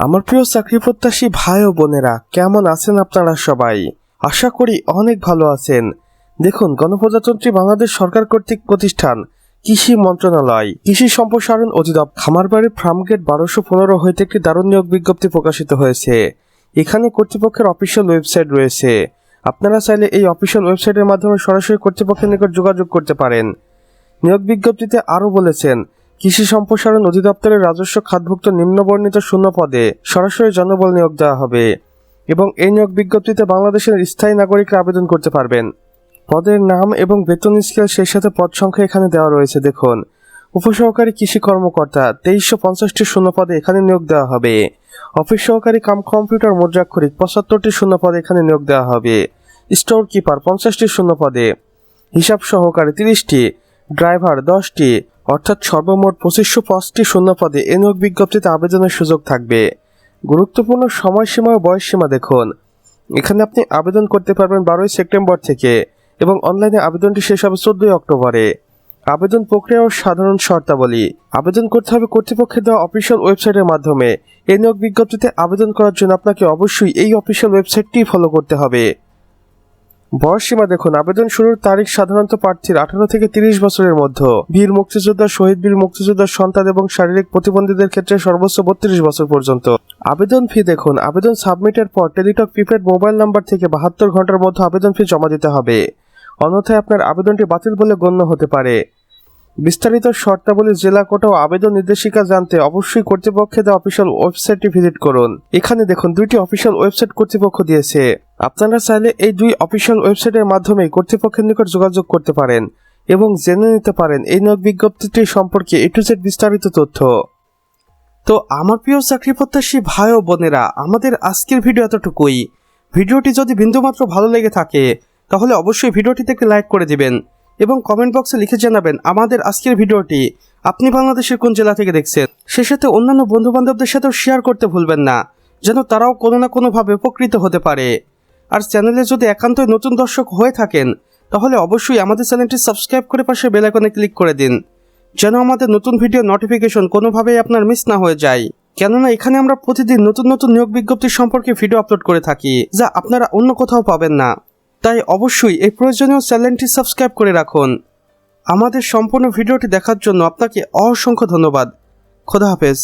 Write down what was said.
আমার প্রিয় চাকরি প্রত্যাশী ভাই ও বোনেরা, কেমন আছেন আপনারা সবাই? আশা করি অনেক ভালো আছেন। দেখুন, গণপ্রজাতন্ত্রী বাংলাদেশ সরকার কর্তৃক প্রতিষ্ঠান কৃষি মন্ত্রণালয় কৃষি সম্প্রসারণ অধিদপ্তর খামারবাড়ি ফার্মগেট 1215 হইতে একটি দারুণ নিয়োগ বিজ্ঞপ্তি প্রকাশিত হয়েছে। এখানে কর্তৃপক্ষের অফিসিয়াল ওয়েবসাইট রয়েছে। আপনারা চাইলে এই অফিসিয়াল ওয়েবসাইটের মাধ্যমে সরাসরি কর্তৃপক্ষের নিকট যোগাযোগ করতে পারেন। নিয়োগ বিজ্ঞপ্তিতে আরও বলেছেন, কৃষি সম্প্রসারণ অধিদপ্তরের রাজস্ব খাতভুক্ত নিম্নবর্ণিত শূন্য পদে সরাসরি জনবল নিয়োগ দেওয়া হবে এবং এই নিয়োগ বিজ্ঞপ্তিতে বাংলাদেশের স্থায়ী নাগরিকরা আবেদন করতে পারবেন। পদের নাম এবং বেতন স্কেল সেই সাথে পদ সংখ্যা এখানে দেওয়া রয়েছে। দেখুন, উপসহকারী কৃষি কর্মকর্তা 2350টি শূন্য পদে এখানে নিয়োগ দেওয়া হবে। অফিস সহকারী কাম কম্পিউটার মুদ্রাক্ষরিক 75টি শূন্য পদে এখানে নিয়োগ দেওয়া হবে। স্টোর কিপার 50টি শূন্য পদে, হিসাব সহকারী 30টি, ড্রাইভার 10টি, অর্থাৎ সর্বমোট 2505টি শূন্য পদে এই নিয়োগ বিজ্ঞপ্তিতে আবেদনের সুযোগ থাকবে। গুরুত্বপূর্ণ সময়সীমা ও বয়সসীমা দেখুন, এখানে আপনি আবেদন করতে পারবেন 12 সেপ্টেম্বর থেকে এবং অনলাইনে আবেদনটি শেষ হবে 14 অক্টোবরে। আবেদন প্রক্রিয়া ও সাধারণ শর্তাবলী। আবেদন করতে হবে কর্তৃপক্ষের দেওয়া অফিসিয়াল ওয়েবসাইটের মাধ্যমে। এই নিয়োগ বিজ্ঞপ্তিতে আবেদন করার জন্য আপনাকে অবশ্যই এই অফিসিয়াল ওয়েবসাইটটি ফলো করতে হবে। বয়সসীমা দেখুন, আবেদন শুরুর তারিখ সাধারণত প্রার্থীর 18 থেকে 30 বছরের মধ্যে, বীর মুক্তিযোদ্ধা, শহীদ বীর মুক্তিযোদ্ধার সন্তান এবং শারীরিক প্রতিবন্ধীদের ক্ষেত্রে সর্বোচ্চ 32 বছর পর্যন্ত। আবেদন ফি দেখুন, আবেদন সাবমিটের পর টেলিটক প্রিপেড মোবাইল নাম্বার থেকে 72 ঘন্টার মধ্যে আবেদন ফি জমা দিতে হবে, অন্যথায় আপনার আবেদনটি বাতিল বলে গণ্য হতে পারে। বিস্তারিত শর্তাবলী, জেলা কোটা ও আবেদন নির্দেশিকা জানতে অবশ্যই কর্তৃপক্ষের দেওয়া অফিসিয়াল ওয়েবসাইটটি ভিজিট করুন। এখানে দেখুন, 2টি অফিসিয়াল ওয়েবসাইট কর্তৃপক্ষ দিয়েছে। আপনারা চাইলে এই 2 অফিসিয়াল ওয়েবসাইটের মাধ্যমে কর্তৃপক্ষের নিকট যোগাযোগ করতে পারেন এবং জেনে নিতে পারেন এই নিয়োগ বিজ্ঞপ্তিটি সম্পর্কে A to Z বিস্তারিত তথ্য। তো আমার প্রিয় চাকরি প্রত্যাশী ভাই ও বোনেরা, আমাদের আজকের ভিডিও এতটুকুই। ভিডিওটি যদি বিন্দুমাত্র ভালো লেগে থাকে তাহলে অবশ্যই ভিডিওটিতে একটি লাইক করে দিবেন এবং কমেন্ট বক্সে লিখে জানাবেন আমাদের আজকের ভিডিওটি আপনি বাংলাদেশের কোন জেলা থেকে দেখছেন। সে সাথে অন্যান্য বন্ধু বান্ধবদের সাথেও শেয়ার করতে ভুলবেন না, যেন তারাও কোনো না কোনোভাবে উপকৃত হতে পারে। আর চ্যানেলে যদি একান্তই নতুন দর্শক হয়ে থাকেন তাহলে অবশ্যই আমাদের চ্যানেলটি সাবস্ক্রাইব করে পাশে বেল আইকনে ক্লিক করে দিন, যেন আমাদের নতুন ভিডিও নোটিফিকেশন কোনোভাবেই আপনার মিস না হয়ে যায়। কেননা এখানে আমরা প্রতিদিন নতুন নতুন নিয়োগ বিজ্ঞপ্তি সম্পর্কে ভিডিও আপলোড করে থাকি, যা আপনারা অন্য কোথাও পাবেন না। তাই অবশ্যই এই প্রয়োজনীয় চ্যানেলটি সাবস্ক্রাইব করে রাখুন। আমাদের সম্পূর্ণ ভিডিওটি দেখার জন্য আপনাকে অসংখ্য ধন্যবাদ। খোদা হাফেজ।